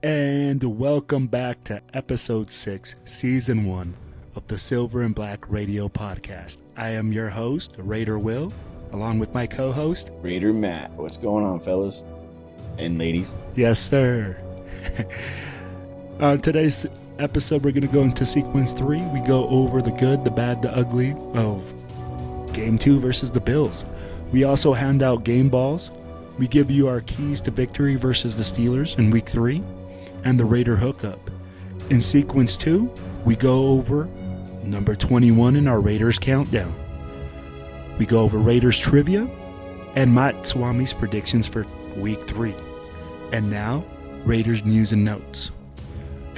And welcome back to episode 6, season 1 of the Silver and Black Radio Podcast. I am your host, Raider Will, along with my co-host, Raider Matt. What's going on, fellas and ladies? Yes, sir. On today's episode, we're going to go into sequence 3. We go over the good, the bad, the ugly of Game 2 versus the Bills. We also hand out game balls. We give you our keys to victory versus the Steelers in week 3. And the Raider hookup. In sequence 2, we go over number 21 in our Raiders countdown. We go over Raiders trivia and Matt Swammys predictions for week 3. And now, Raiders news and notes.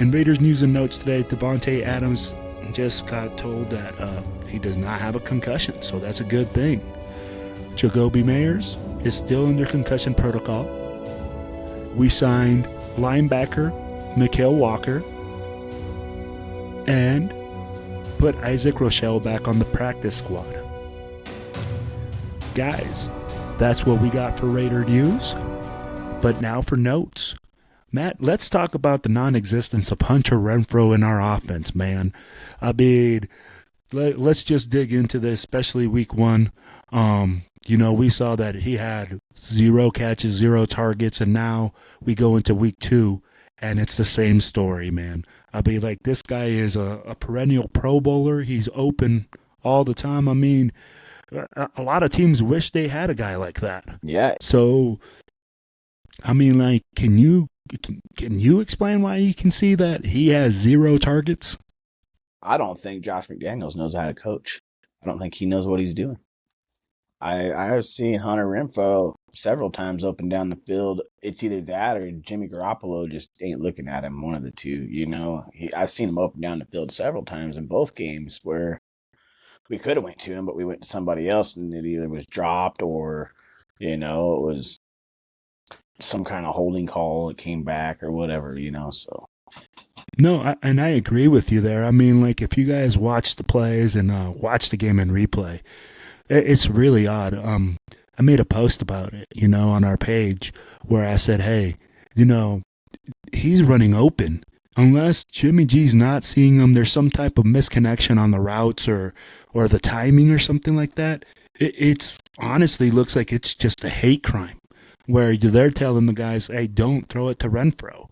In Raiders news and notes today, Davante Adams just got told that he does not have a concussion, so that's a good thing. Jacoby Meyers is still under concussion protocol. We signed linebacker Mikael Walker and put Isaac Rochelle back on the practice squad. Guys, that's what we got for Raider news. But now for notes. Matt, let's talk about the non-existence of Hunter Renfrow in our offense, man. I mean, let's just dig into this, especially week 1. We saw that he had 0 catches, 0 targets, and now we go into week 2, and it's the same story, man. I mean, like, this guy is a perennial Pro Bowler. He's open all the time. I mean, a lot of teams wish they had a guy like that. Yeah. So, I mean, like, can you explain why you can see that he has 0 targets? I don't think Josh McDaniels knows how to coach. I don't think he knows what he's doing. I've seen Hunter Renfrow several times up and down the field. It's either that or Jimmy Garoppolo just ain't looking at him, one of the two. I've seen him up and down the field several times in both games where we could have went to him, but we went to somebody else, and it either was dropped or, it was some kind of holding call that came back or whatever, so. No, and I agree with you there. I mean, like, if you guys watch the plays and watch the game in replay, it's really odd. I made a post about it, on our page where I said, hey, he's running open. Unless Jimmy G's not seeing him, there's some type of misconnection on the routes or the timing or something like that. It's honestly looks like it's just a hate crime where they're telling the guys, hey, don't throw it to Renfrow.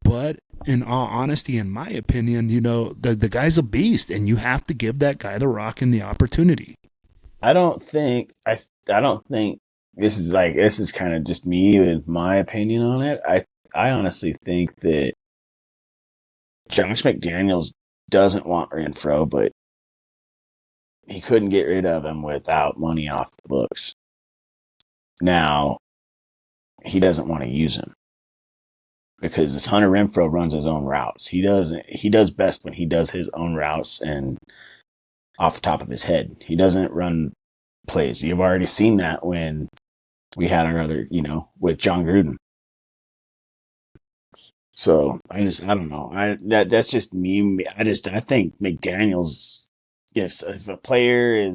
But in all honesty, in my opinion, the guy's a beast, and you have to give that guy the rock and the opportunity. I don't think this is kind of just me with my opinion on it. I honestly think that Josh McDaniels doesn't want Renfrow, but he couldn't get rid of him without money off the books. Now, he doesn't want to use him because this Hunter Renfrow runs his own routes. He does best when he does his own routes and off the top of his head. He doesn't run plays. You've already seen that when we had our other, with John Gruden. So I don't know. That's just me. I think McDaniels, if a player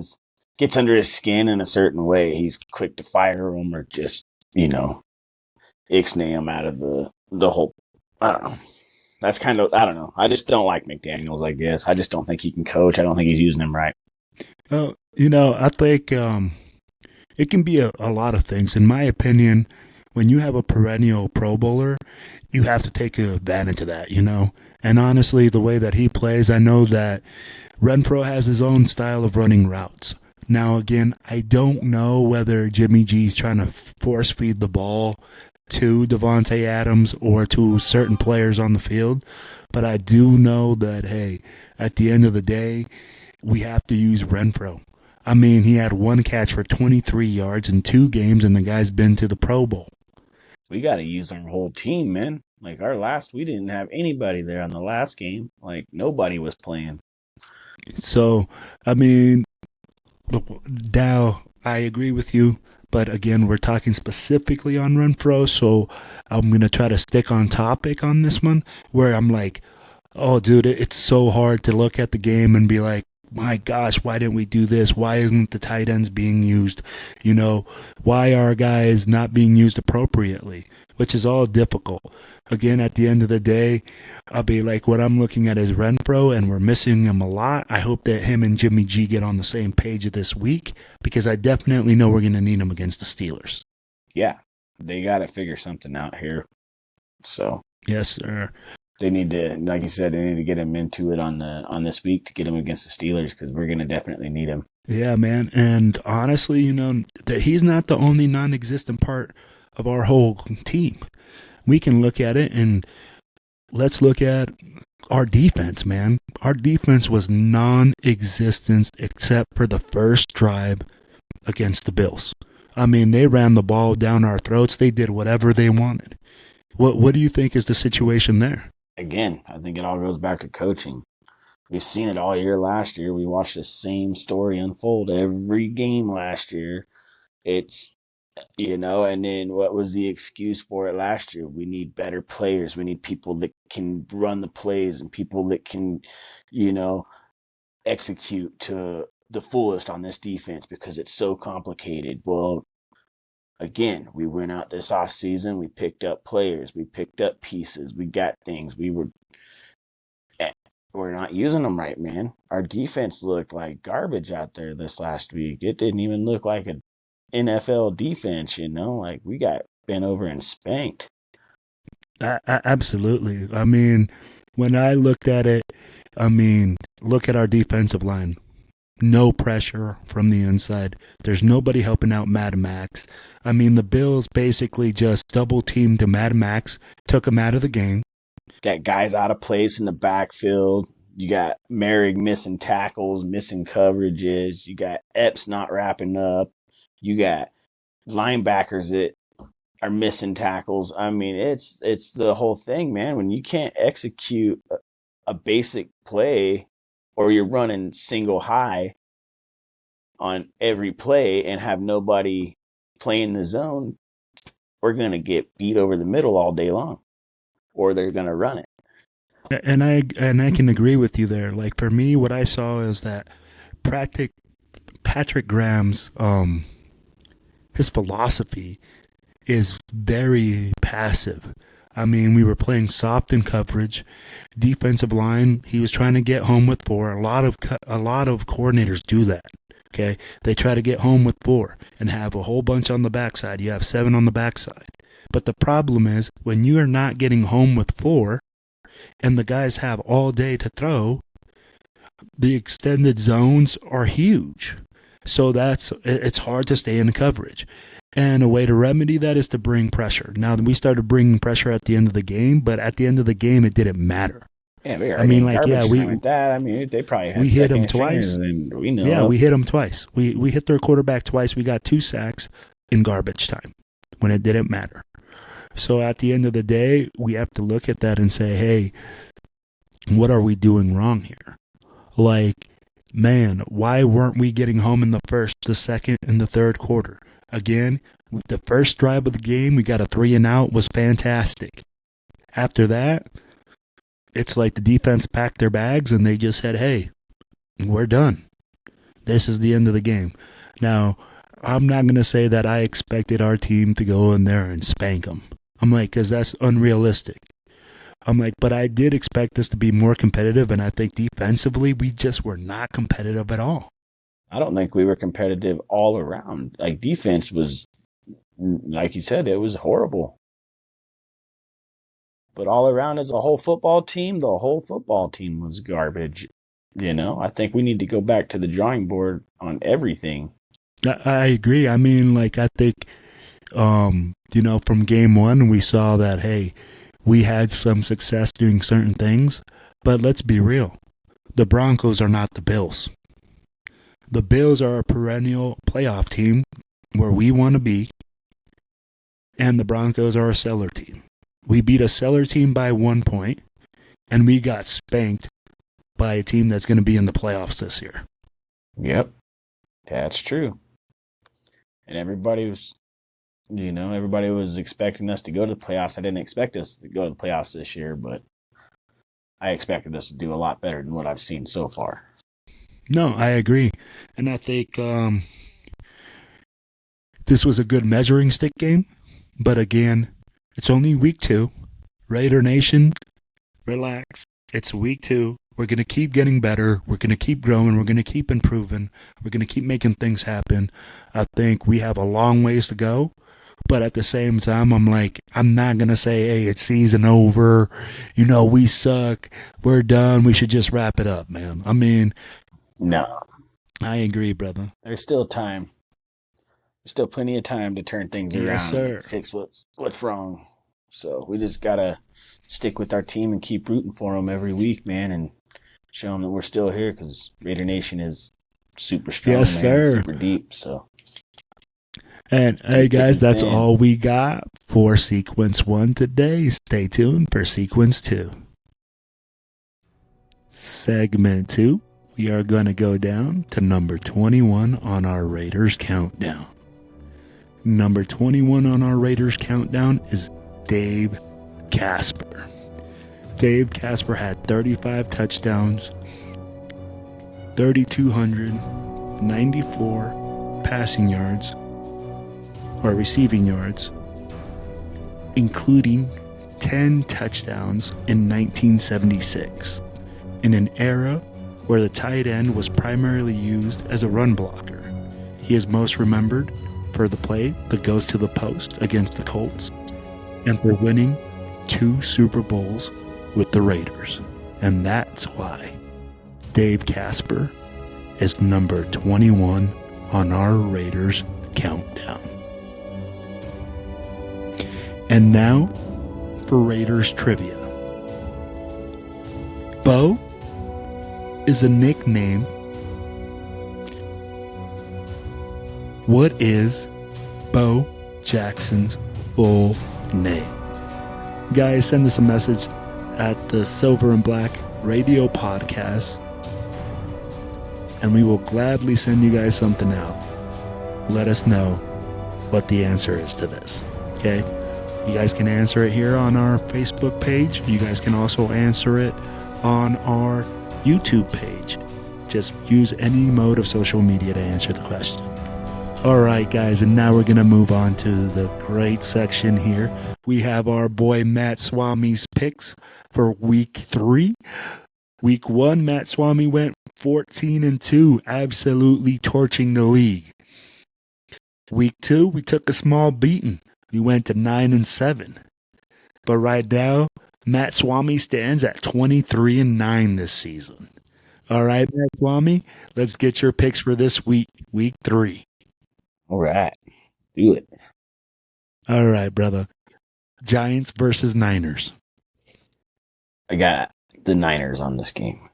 gets under his skin in a certain way, he's quick to fire him or just, ixnay him out of the whole. I don't know. That's kind of, I don't know. I just don't like McDaniels, I guess. I just don't think he can coach. I don't think he's using them right. I think it can be a lot of things. In my opinion, when you have a perennial Pro Bowler, you have to take advantage of that, And honestly, the way that he plays, I know that Renfrow has his own style of running routes. Now, again, I don't know whether Jimmy G's trying to force feed the ball to Davante Adams or to certain players on the field, but I do know that, hey, at the end of the day, we have to use Renfrow. I mean, he had 1 catch for 23 yards in 2 games, and the guy's been to the Pro Bowl. We got to use our whole team, man. Like, we didn't have anybody there on the last game. Like, nobody was playing. So, I mean, Dow, I agree with you. But again, we're talking specifically on Renfrow, so I'm going to try to stick on topic on this one, where I'm like, oh, dude, it's so hard to look at the game and be like, my gosh, why didn't we do this? Why isn't the tight ends being used? You know, why are guys not being used appropriately? Which is all difficult. Again, at the end of the day, I'll be like, what I'm looking at is Renfrow, and we're missing him a lot. I hope that him and Jimmy G get on the same page this week, because I definitely know we're going to need him against the Steelers. Yeah, they got to figure something out here. So yes, sir. They need to, like you said, they need to get him into it on this week to get him against the Steelers, because we're going to definitely need him. Yeah, man. And honestly, you know, that he's not the only non-existent part of our whole team. We can look at it, and let's look at our defense, man. Our defense was non-existent except for the first drive against the Bills. I mean, they ran the ball down our throats. They did whatever they wanted. What do you think is the situation there? Again, I think it all goes back to coaching. We've seen it all year last year. We watched the same story unfold every game last year. It's, and then what was the excuse for it last year? We need better players. We need people that can run the plays and people that can, execute to the fullest on this defense, because it's so complicated. Well, again, we went out this off season. We picked up players. We picked up pieces. We got things. We're not using them right, man. Our defense looked like garbage out there this last week. It didn't even look like an NFL defense, Like, we got bent over and spanked. Absolutely. I mean, when I looked at it, look at our defensive line. No pressure from the inside. There's nobody helping out Mad Max. I mean, the Bills basically just double-teamed Mad Max, took him out of the game. Got guys out of place in the backfield. You got Merrick missing tackles, missing coverages. You got Epps not wrapping up. You got linebackers that are missing tackles. I mean, it's the whole thing, man. When you can't execute a basic play, or you're running single high on every play and have nobody playing the zone, we're going to get beat over the middle all day long, or they're going to run it. And I can agree with you there. Like, for me, what I saw is that Patrick Graham's his philosophy is very passive. I mean, we were playing soft in coverage, defensive line. He was trying to get home with 4. A lot of coordinators do that. Okay, they try to get home with 4 and have a whole bunch on the backside. You have 7 on the backside. But the problem is, when you are not getting home with 4, and the guys have all day to throw, the extended zones are huge. So it's hard to stay in coverage. And a way to remedy that is to bring pressure. Now, we started bringing pressure at the end of the game, but at the end of the game, it didn't matter. Yeah, they probably had we hit them twice. We hit them twice. We hit their quarterback twice. We got 2 sacks in garbage time when it didn't matter. So at the end of the day, we have to look at that and say, hey, what are we doing wrong here? Like, man, why weren't we getting home in the first, the second, and the third quarter? Again, the first drive of the game, we got a 3-and-out, was fantastic. After that, it's like the defense packed their bags and they just said, hey, we're done. This is the end of the game. Now, I'm not going to say that I expected our team to go in there and spank them. I'm like, because that's unrealistic. I'm like, but I did expect us to be more competitive, and I think defensively, we just were not competitive at all. I don't think we were competitive all around. Like, defense was, like you said, it was horrible. But all around as a whole football team, the whole football team was garbage. I think we need to go back to the drawing board on everything. I agree. I mean, like, I think, from game 1, we saw that, hey, we had some success doing certain things. But let's be real. The Broncos are not the Bills. The Bills are a perennial playoff team where we want to be, and the Broncos are a cellar team. We beat a cellar team by 1 point, and we got spanked by a team that's going to be in the playoffs this year. Yep, that's true. And everybody was expecting us to go to the playoffs. I didn't expect us to go to the playoffs this year, but I expected us to do a lot better than what I've seen so far. No, I agree. And I think this was a good measuring stick game. But again, it's only week 2. Raider Nation, relax. It's week 2. We're going to keep getting better. We're going to keep growing. We're going to keep improving. We're going to keep making things happen. I think we have a long ways to go. But at the same time, I'm not going to say, hey, it's season over. We suck. We're done. We should just wrap it up, man. I mean, No, I agree, brother. there's still time. There's still plenty of time to turn things Yes, around sir. and fix what's wrong. So we just gotta stick with our team and keep rooting for them every week, man, and show them that we're still here because Raider Nation is super Yes, strong, man, sir. super deep. So And hey, keep guys, kicking that's thin. all we got for Sequence 1 today. Stay tuned for Sequence 2. Segment 2, we are going to go down to number 21 on our Raiders countdown. Number 21 on our Raiders countdown is Dave Casper. Dave Casper had 35 touchdowns, 3,294 passing yards, or receiving yards, including 10 touchdowns in 1976, in an era where the tight end was primarily used as a run blocker. He is most remembered for the play that goes to the post against the Colts and for winning 2 Super Bowls with the Raiders. And that's why Dave Casper is number 21 on our Raiders countdown. And now for Raiders trivia. Bo is a nickname. What is Bo Jackson's full name? Guys, send us a message at the Silver and Black Radio Podcast, and we will gladly send you guys something out. Let us know what the answer is to this, okay? You guys can answer it here on our Facebook page. You guys can also answer it on our YouTube page. Just use any mode of social media to answer the question. All right, guys, and now we're going to move on to the great section here. We have our boy Matt Swammys Pics for week 3. Week 1, Matt Swamy went 14-2, absolutely torching the league. Week 2, we took a small beating. We went to 9-7. But right now, Matt Swamy stands at 23-9 this season. All right, Matt Swamy, let's get your picks for this week, week 3. All right, do it. All right, brother. Giants versus Niners. I got the Niners on this game.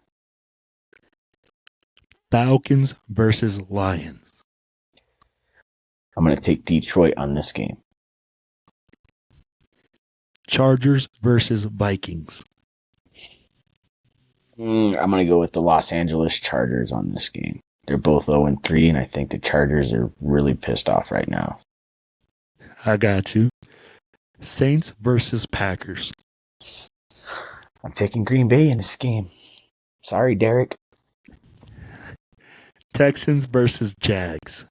Falcons versus Lions. I'm going to take Detroit on this game. Chargers versus Vikings. I'm going to go with the Los Angeles Chargers on this game. They're both 0-3, and I think the Chargers are really pissed off right now. I got you. Saints versus Packers. I'm taking Green Bay in this game. Sorry, Derek. Texans versus Jags.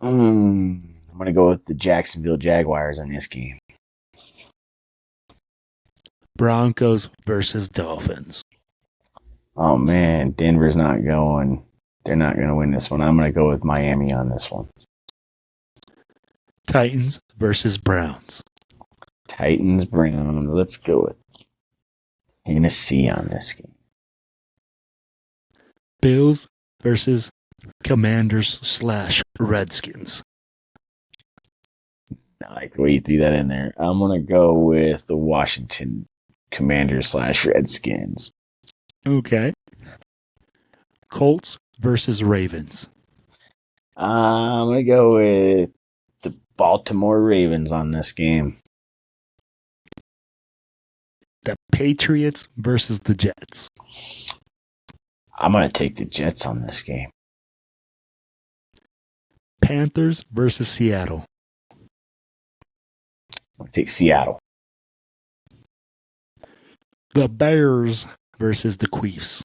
I'm going to go with the Jacksonville Jaguars on this game. Broncos versus Dolphins. Oh, man, Denver's not going. They're not going to win this one. I'm going to go with Miami on this one. Titans versus Browns. Titans, Browns. Let's go with Tennessee on this game. Bills versus Commanders/Redskins. I like the way you threw that in there. I'm going to go with the Washington Commanders/Redskins. Okay. Colts versus Ravens. I'm going to go with the Baltimore Ravens on this game. The Patriots versus the Jets. I'm going to take the Jets on this game. Panthers versus Seattle. I'll take Seattle. The Bears versus the Chiefs.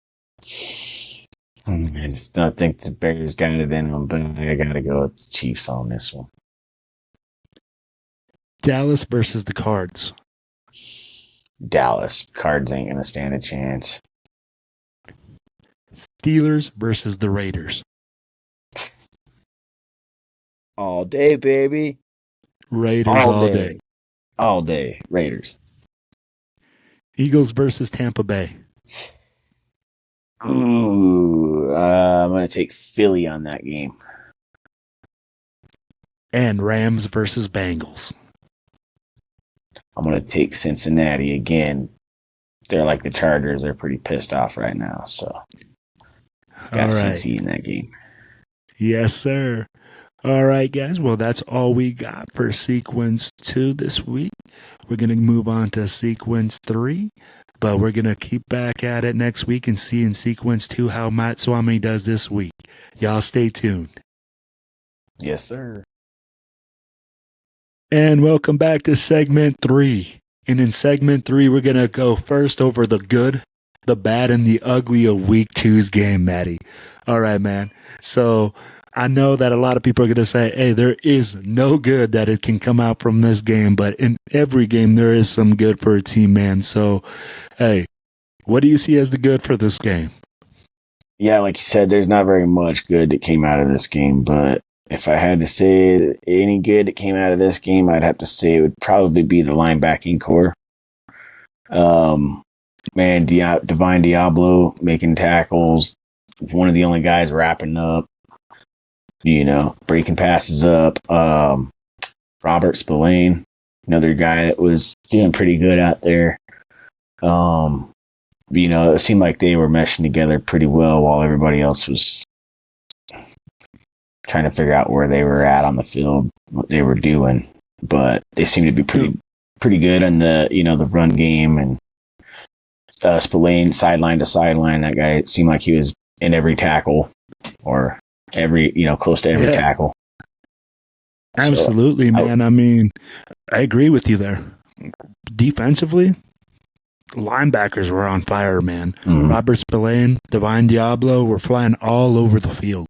I just don't think the Bears got it in them, but I got to go with the Chiefs on this one. Dallas versus the Cards. Dallas. Cards ain't going to stand a chance. Steelers versus the Raiders. All day, baby. Raiders all day. All day. Raiders. Eagles versus Tampa Bay. Ooh, I'm going to take Philly on that game. And Rams versus Bengals. I'm going to take Cincinnati again. They're like the Chargers. They're pretty pissed off right now, so got Cincy in that game. Yes, sir. All right, guys. Well, that's all we got for Sequence 2 this week. We're going to move on to Sequence 3, but we're going to keep back at it next week and see in Sequence 2 how Matt Swami does this week. Y'all stay tuned. Yes, sir. And welcome back to Segment 3. And in Segment 3, we're going to go first over the good, the bad, and the ugly of Week 2's game, Matty. All right, man. So I know that a lot of people are going to say, hey, there is no good that it can come out from this game. But in every game, there is some good for a team, man. So, hey, what do you see as the good for this game? Yeah, like you said, there's not very much good that came out of this game. But if I had to say any good that came out of this game, I'd have to say it would probably be the linebacking core. Man, Divine Diablo making tackles. One of the only guys wrapping up, breaking passes up. Robert Spillane, another guy that was doing pretty good out there. It seemed like they were meshing together pretty well while everybody else was trying to figure out where they were at on the field, what they were doing. But they seemed to be pretty good in the run game, and Spillane sideline to sideline. That guy, it seemed like he was in every tackle or close to every tackle. Absolutely, man. I mean, I agree with you there. Defensively, linebackers were on fire, man. Mm-hmm. Robert Spillane, Divine Diablo were flying all over the field.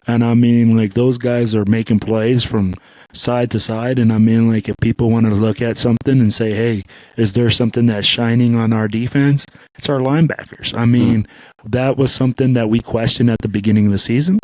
And I mean, like, those guys are making plays from side to side. And I mean, like, if people want to look at something and say, hey, is there something that's shining on our defense? It's our linebackers. I mean, that was something that we questioned at the beginning of the season.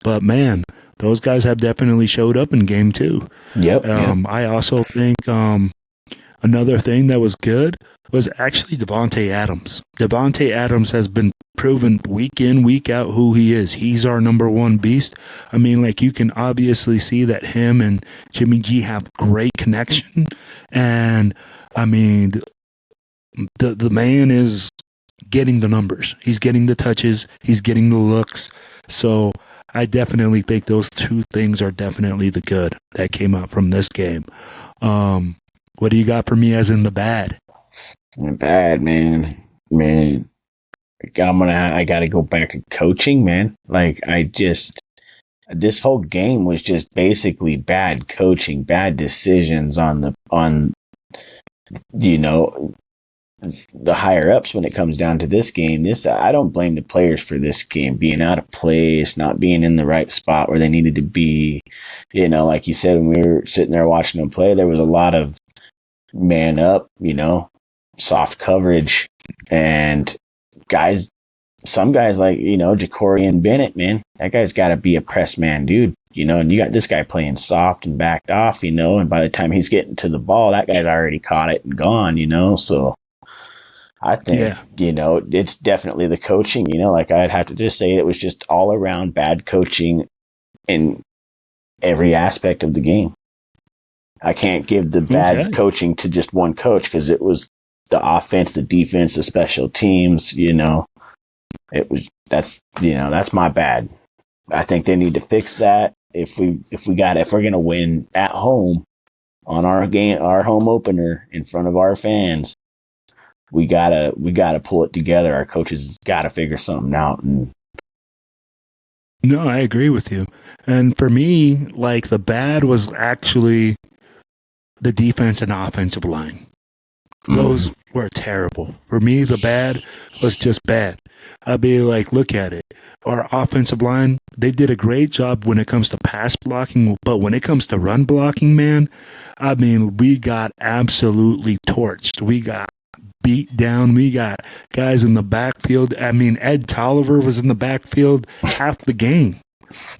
But, man, those guys have definitely showed up in game 2. Yep. I also think another thing that was good was actually Devontae Adams. Devontae Adams has been proven week in, week out who he is. He's our number one beast. I mean, like, you can obviously see that him and Jimmy G have great connection. And, I mean, the man is getting the numbers. He's getting the touches. He's getting the looks. So I definitely think those two things are definitely the good that came out from this game. What do you got for me as in the bad? Bad, man. I gotta go back to coaching, man. Like, this whole game was just basically bad coaching, bad decisions on the higher ups when it comes down to this game. I don't blame the players for this game being out of place, not being in the right spot where they needed to be. Like you said, when we were sitting there watching them play, there was a lot of man up, soft coverage, and some guys like, Jacorian Bennett, man, that guy's got to be a press man, dude, and you got this guy playing soft and backed off, and by the time he's getting to the ball, that guy's already caught it and gone, so I think, it's definitely the coaching, like I'd have to just say it was just all around bad coaching in every aspect of the game. I can't give the bad coaching to just one coach because it was the offense, the defense, the special teams, that's my bad. I think they need to fix that. If we're going to win at home on our home opener in front of our fans, we gotta pull it together. Our coaches got to figure something out. No, I agree with you. And for me, like, the bad was actually the defense and offensive line. Those were terrible. For me, the bad was just bad. I'd be like, look at it. Our offensive line, they did a great job when it comes to pass blocking, but when it comes to run blocking, man, I mean, we got absolutely torched. We got beat down. We got guys in the backfield. I mean, Ed Tolliver was in the backfield half the game.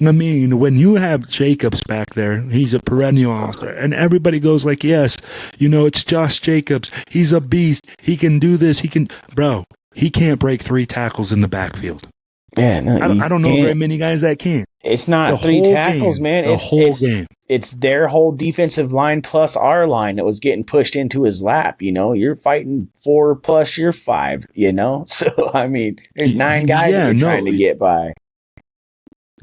I mean, when you have Jacobs back there, he's a perennial all-star, and everybody goes like, yes, it's Josh Jacobs. He's a beast. He can do this. Bro, he can't break 3 tackles in the backfield. Yeah, no, I don't know very many guys that can. It's not 3 tackles, man. The whole game. It's their whole defensive line plus our line that was getting pushed into his lap. You're fighting 4 plus your 5. So I mean, there's 9 guys that you're trying to get by.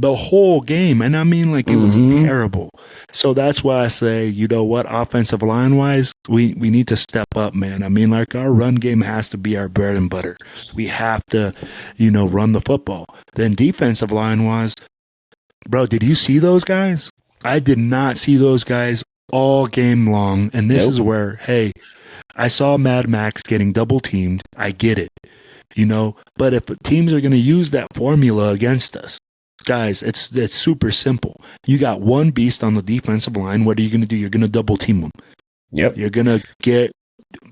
The whole game. And I mean, like, it was terrible. So that's why I say, offensive line wise, we need to step up, man. I mean, like, our run game has to be our bread and butter. We have to, run the football. Then defensive line wise, bro, did you see those guys? I did not see those guys all game long. And this is where, hey, I saw Mad Max getting double teamed. I get it, but if teams are going to use that formula against us, guys, it's super simple. You got one beast on the defensive line. What are you going to do? You're going to double team him. Yep. You're going to get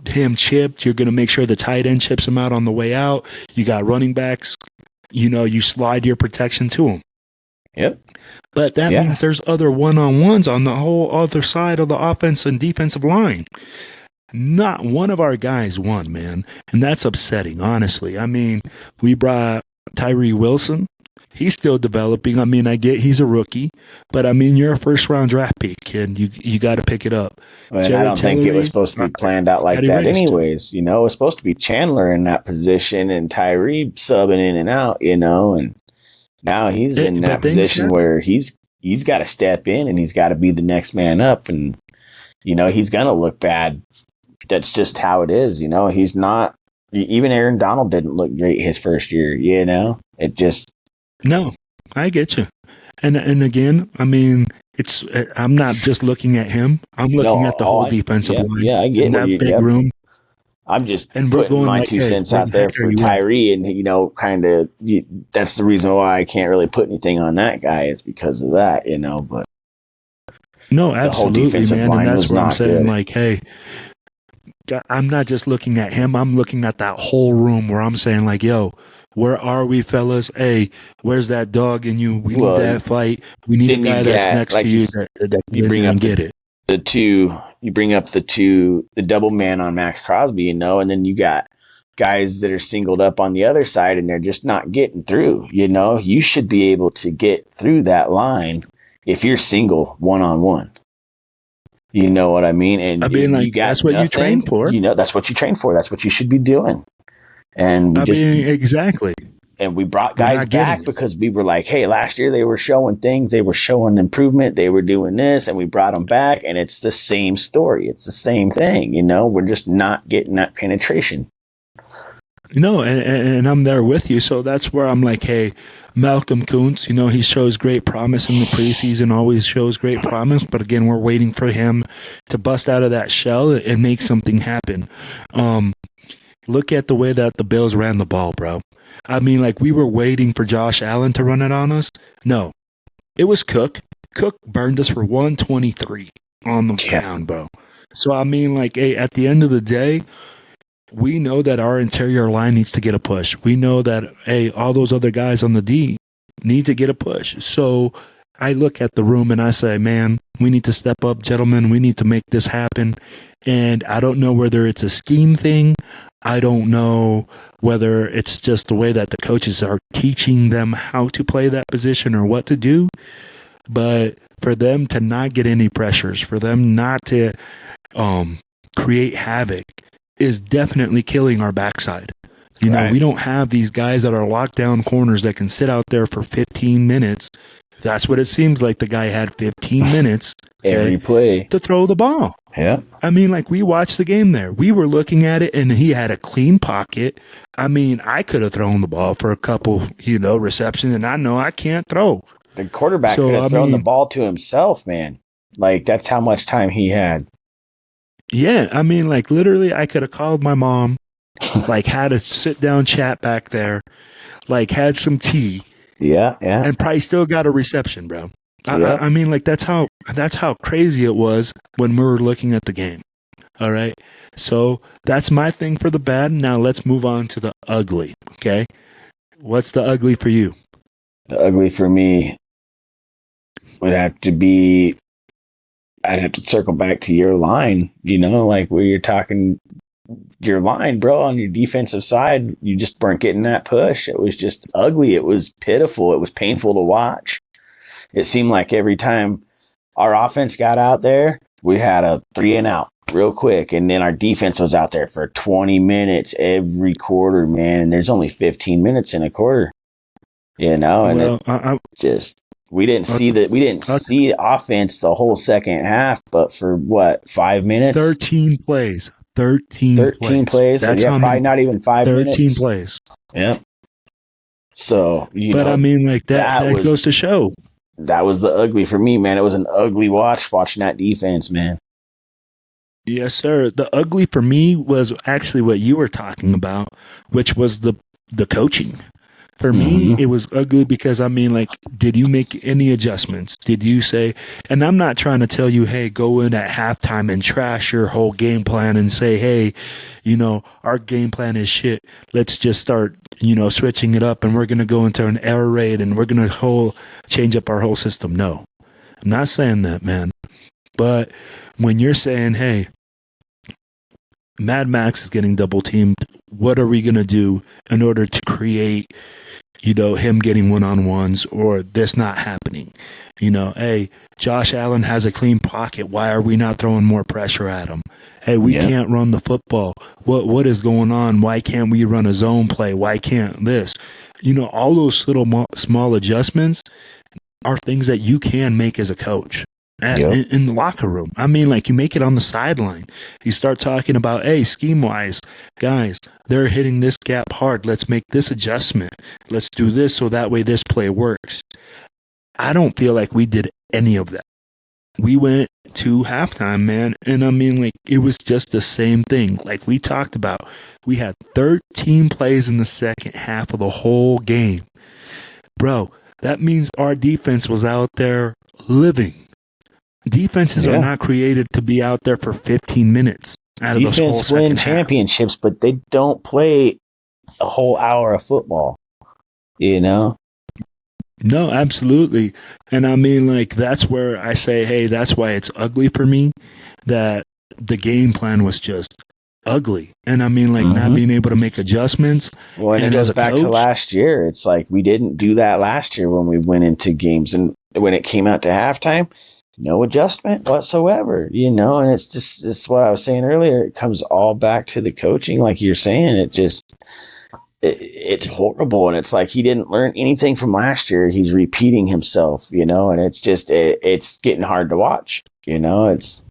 him chipped. You're going to make sure the tight end chips him out on the way out. You got running backs. You slide your protection to him. Yep. But that means there's other one-on-ones on the whole other side of the offense and defensive line. Not one of our guys won, man. And that's upsetting, honestly. I mean, we brought Tyree Wilson. He's still developing. I mean, I get he's a rookie, but I mean, you're a first-round draft pick, kid. You got to pick it up. I don't think it was supposed to be planned out like that anyways. It was supposed to be Chandler in that position and Tyree subbing in and out, and now he's in that position where he's got to step in and he's got to be the next man up, and, he's going to look bad. That's just how it is, He's not – even Aaron Donald didn't look great his first year, It just – No, I get you. And again, I mean, I'm not just looking at him. I'm looking at the whole defensive line. Yeah, I get that big room. I'm just putting my 2 cents out there for Tyree, and kind of that's the reason why I can't really put anything on that guy is because of that, But no, absolutely, man, and that's what I'm saying. Good. Like, hey, I'm not just looking at him. I'm looking at that whole room where I'm saying, like, yo, where are we, fellas? Hey, where's that dog in you? We need that fight. We need a guy that's next to you that you bring up get it. You bring up the double man on Max Crosby, and then you got guys that are singled up on the other side and they're just not getting through. You should be able to get through that line if you're single one-on-one. You know what I mean? And I mean, like, that's what you train for. That's what you train for. That's what you should be doing. And exactly. And we brought guys back because we were like, hey, last year they were showing things. They were showing improvement. They were doing this, and we brought them back, and it's the same story. It's the same thing. We're just not getting that penetration. No, and I'm there with you. So that's where I'm like, hey, Malcolm Kuntz, he shows great promise in the preseason, always shows great promise. But again, we're waiting for him to bust out of that shell and make something happen. Look at the way that the Bills ran the ball, bro. I mean, like, we were waiting for Josh Allen to run it on us. No, it was Cook. Cook burned us for 123 on the ground, bro. So, I mean, like, hey, at the end of the day, we know that our interior line needs to get a push. We know that, hey, all those other guys on the D need to get a push. So I look at the room and I say, man, we need to step up, gentlemen. We need to make this happen. And I don't know whether it's a scheme thing. I don't know whether it's just the way that the coaches are teaching them how to play that position or what to do. But for them to not get any pressures, for them not to create havoc is definitely killing our backside. You know, we don't have these guys that are lockdown corners that can sit out there for 15 minutes. That's what it seems like. The guy had 15 minutes every play to throw the ball. Yeah. I mean, like, we watched the game there. We were looking at it, and he had a clean pocket. I mean, I could have thrown the ball for a couple, receptions, and I know I can't throw. The quarterback could have thrown the ball to himself, man. Like, that's how much time he had. Yeah, I mean, like, literally, I could have called my mom, like had a sit down chat back there, like had some tea, Yeah, yeah, and probably still got a reception, bro. yeah. I mean, like that's how crazy it was when we were looking at the game. All right, so that's my thing for the bad. Now let's move on to the ugly. Okay, what's the ugly for you? The ugly for me would have to be. I'd have to circle back to your line. Like where you're talking your line, bro, on your defensive side. You just weren't getting that push. It was just ugly. It was pitiful. It was painful to watch. It seemed like every time our offense got out there, we had a 3 and out real quick. And then our defense was out there for 20 minutes every quarter, man. And there's only 15 minutes in a quarter, and Well, we didn't see the offense the whole second half, but for what, 5 minutes? 13 plays. 13 plays. That's yeah, how probably many. not even 13 5 minutes. plays. Yeah. So, But I mean, like that goes to show. That was the ugly for me, man. It was an ugly watching that defense, man. Yes, sir. The ugly for me was actually what you were talking about, which was the coaching. For me, it was ugly because, I mean, like, did you make any adjustments? Did you say, and I'm not trying to tell you, hey, go in at halftime and trash your whole game plan and say, hey, our game plan is shit. Let's just start, switching it up and we're going to go into an air raid and we're going to change up our whole system. No, I'm not saying that, man. But when you're saying, hey, Mad Max is getting double teamed, what are we going to do in order to create him getting one-on-ones or this not happening? Hey, Josh Allen has a clean pocket. Why are we not throwing more pressure at him? Hey, we can't run the football. What is going on? Why can't we run a zone play? Why can't this? All those little small adjustments are things that you can make as a coach. In the locker room. I mean, like, you make it on the sideline. You start talking about, hey, scheme-wise, guys, they're hitting this gap hard. Let's make this adjustment. Let's do this so that way this play works. I don't feel like we did any of that. We went to halftime, man, and I mean, like, it was just the same thing. Like we talked about, we had 13 plays in the second half of the whole game. Bro, that means our defense was out there living. Defenses are not created to be out there for 15 minutes out of the whole second win half. championships, but they don't play a whole hour of football, No, absolutely. And I mean, like, that's where I say, hey, that's why it's ugly for me, that the game plan was just ugly. And I mean, like, not being able to make adjustments. Well, and it goes back to last year. It's like we didn't do that last year when we went into games. And when it came out to halftime, no adjustment whatsoever, and it's what I was saying earlier. It comes all back to the coaching, like you're saying. It's horrible, and it's like he didn't learn anything from last year. He's repeating himself, and it's just it's getting hard to watch. It's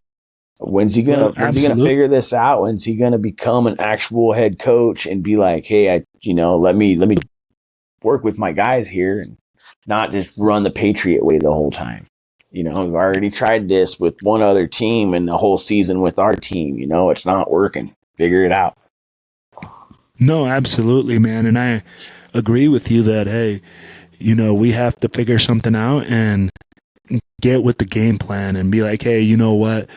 when's he gonna figure this out? When's he gonna become an actual head coach and be like, hey, let me work with my guys here and not just run the Patriot way the whole time. We've already tried this with one other team and the whole season with our team. It's not working. Figure it out. No, absolutely, man. And I agree with you that, hey, we have to figure something out and get with the game plan and be like, hey, you know what?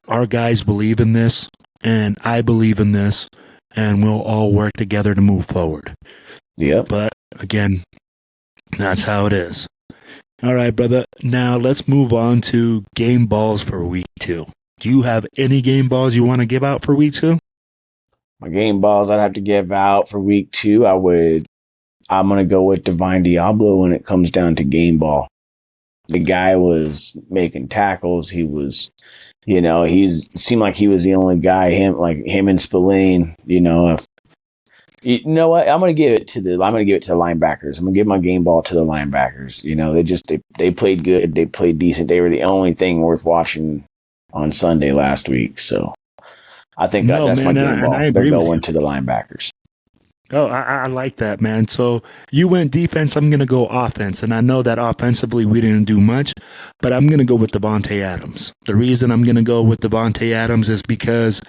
Our guys believe in this and I believe in this and we'll all work together to move forward. Yeah. But again, that's how it is. All right, brother. Now let's move on to game balls for week 2. Do you have any game balls you want to give out for week 2? My game balls I'd have to give out for week 2, I'm going to go with Divine Diablo when it comes down to game ball. The guy was making tackles. He was, seemed like he was the only guy, him and Spillane, You know what? I'm gonna give it to the linebackers. I'm gonna give my game ball to the linebackers. They played good. They played decent. They were the only thing worth watching on Sunday last week. So I think that's my game ball. They're going to the linebackers. Oh, I like that, man. So you went defense. I'm gonna go offense, and I know that offensively we didn't do much, but I'm gonna go with Devontae Adams. The reason I'm gonna go with Devontae Adams is because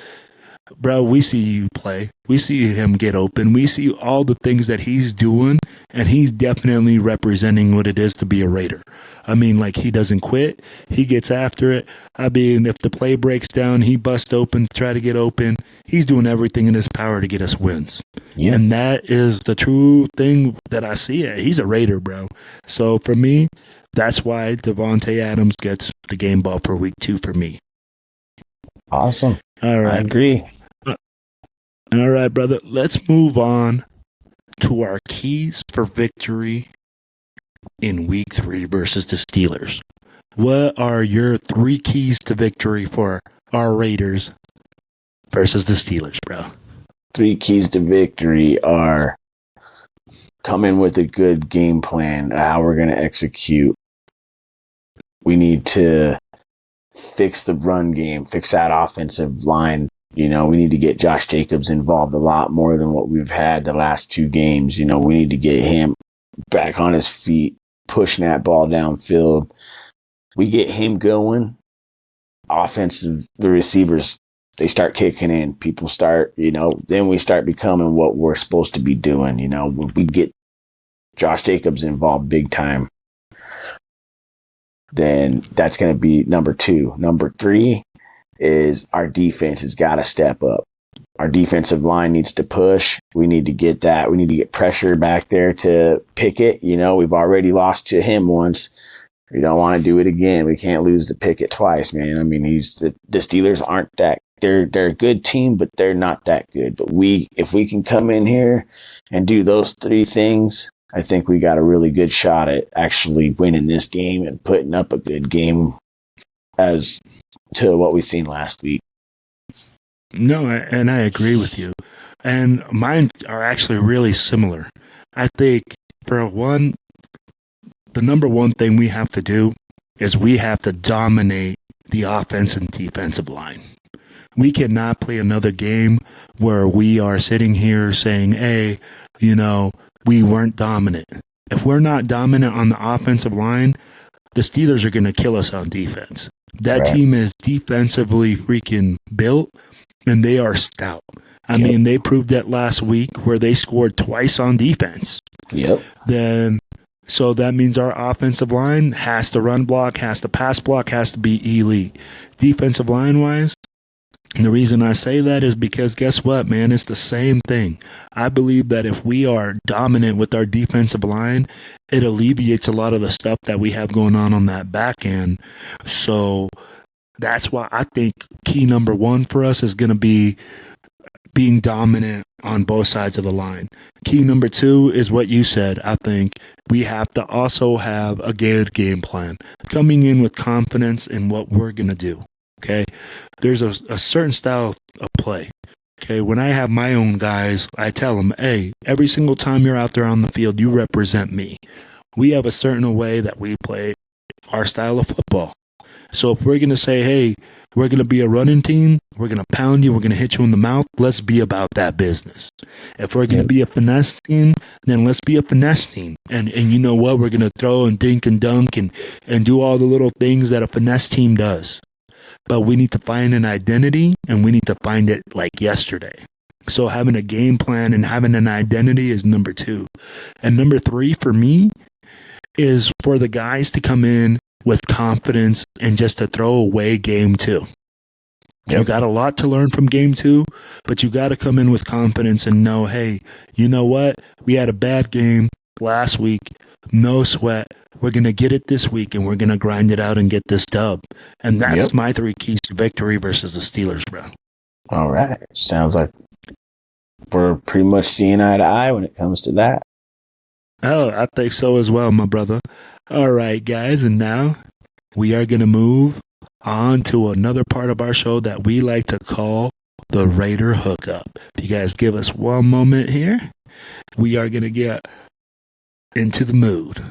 bro, we see you play. We see him get open. We see all the things that he's doing, and he's definitely representing what it is to be a Raider. I mean, like, he doesn't quit. He gets after it. I mean, if the play breaks down, he busts open, try to get open. He's doing everything in his power to get us wins. Yeah. And that is the true thing that I see. He's a Raider, bro. So for me, that's why Devontae Adams gets the game ball for week 2 for me. Awesome. All right. I agree. All right, brother. Let's move on to our keys for victory in week 3 versus the Steelers. What are your 3 keys to victory for our Raiders versus the Steelers, bro? 3 keys to victory are come in with a good game plan, how we're going to execute. We need to fix the run game, fix that offensive line. You know, we need to get Josh Jacobs involved a lot more than what we've had the last 2 games. You know, we need to get him back on his feet, pushing that ball downfield. We get him going. The receivers, they start kicking in. People start, then we start becoming what we're supposed to be doing. You know, if we get Josh Jacobs involved big time, then that's going to be number 2. Number 3 is our defense has got to step up. Our defensive line needs to push. We need to get that. We need to get pressure back there to Pickett. You know, we've already lost to him once. We don't want to do it again. We can't lose to Pickett twice, man. I mean, the Steelers aren't that. They're a good team, but they're not that good. But if we can come in here and do those 3 things, I think we got a really good shot at actually winning this game and putting up a good game as to what we've seen last week. No, and I agree with you. And mine are actually really similar. I think, for one, the number one thing we have to do is we have to dominate the offense and defensive line. We cannot play another game where we are sitting here saying, hey, we weren't dominant. If we're not dominant on the offensive line, the Steelers are going to kill us on defense. That team is defensively freaking built, and they are stout. I mean, they proved that last week where they scored twice on defense. Yep. So that means our offensive line has to run block, has to pass block, has to be elite. Defensive line-wise, and the reason I say that is because guess what, man? It's the same thing. I believe that if we are dominant with our defensive line, it alleviates a lot of the stuff that we have going on that back end. So that's why I think key number 1 for us is going to be being dominant on both sides of the line. Key number 2 is what you said. I think we have to also have a good game plan, coming in with confidence in what we're going to do. Okay, there's a certain style of play. Okay, when I have my own guys, I tell them, hey, every single time you're out there on the field, you represent me. We have a certain way that we play our style of football. So if we're going to say, hey, we're going to be a running team, we're going to pound you, we're going to hit you in the mouth, let's be about that business. If we're going to be a finesse team, then let's be a finesse team. And you know what? We're going to throw and dink and dunk and do all the little things that a finesse team does. But we need to find an identity, and we need to find it like yesterday. So having a game plan and having an identity is number 2. And number 3 for me is for the guys to come in with confidence and just to throw away game 2. You got a lot to learn from game 2, but you got to come in with confidence and know, hey, you know what? We had a bad game last week. No sweat. We're going to get it this week, and we're going to grind it out and get this dub. And that's my 3 keys to victory versus the Steelers, bro. All right. Sounds like we're pretty much seeing eye to eye when it comes to that. Oh, I think so as well, my brother. All right, guys, and now we are going to move on to another part of our show that we like to call the Raider Hookup. If you guys give us one moment here, we are going to get into the mood.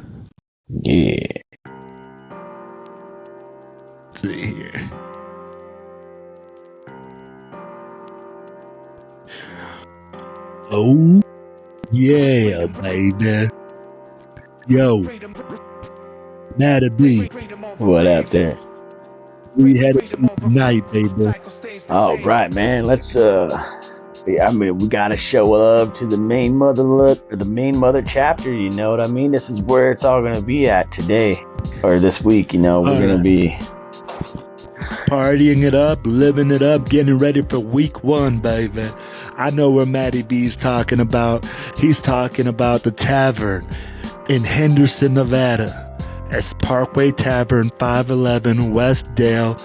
Yeah. Let's see here. Oh, yeah, baby. Yo, Matt B. What up there? We headed tonight, baby. All right, man. Let's I mean, we gotta show love to the main mother chapter. You know what I mean? This is where it's all gonna be at today or this week. You know, we're gonna be partying it up, living it up, getting ready for week 1, baby. I know where Matty B's talking about. He's talking about the tavern in Henderson, Nevada. It's Parkway Tavern, 511 West Dale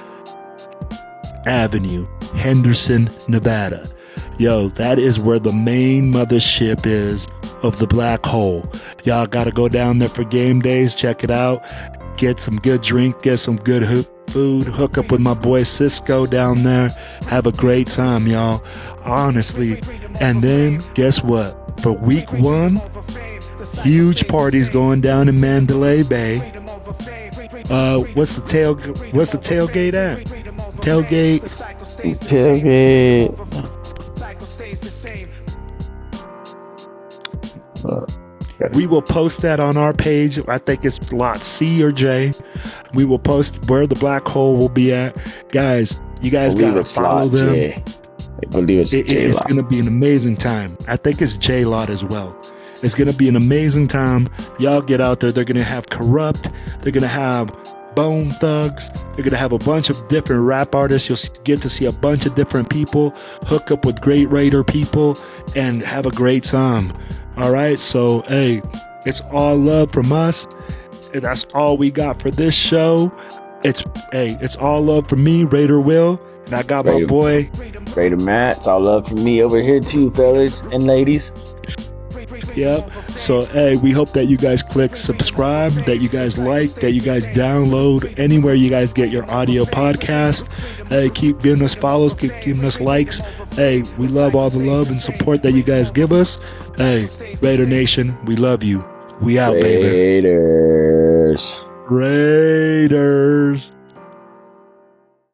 Avenue, Henderson, Nevada. Yo, that is where the main mothership is of the Black Hole. Y'all gotta go down there for game days, check it out, get some good drink, get some good food, hook up with my boy Cisco down there, have a great time, y'all, honestly. And then guess what, for week 1, huge parties going down in Mandalay Bay. What's the tailgate at? Tailgate. We will post that on our page. I think it's lot C or J. We will post where the Black Hole will be at. Guys, you guys gotta follow them. I believe it's J-Lot. It's gonna be an amazing time. I think it's J-Lot as well. It's gonna be an amazing time. Y'all get out there. They're gonna have Corrupt. They're gonna have Bone Thugs. They're gonna have a bunch of different rap artists. You'll get to see a bunch of different people, hook up with Great Raider people, and have a great time. All right, so hey, it's all love from us. And that's all we got for this show. It's all love from me, Raider Will, and I got my boy Raider Matt. It's all love from me over here too, fellas and ladies. Yep. So, hey, we hope that you guys click subscribe, that you guys like, that you guys download anywhere you guys get your audio podcast. Hey, keep giving us follows, keep giving us likes. Hey, we love all the love and support that you guys give us. Hey, Raider Nation, we love you. We out, baby. Raiders. Raiders.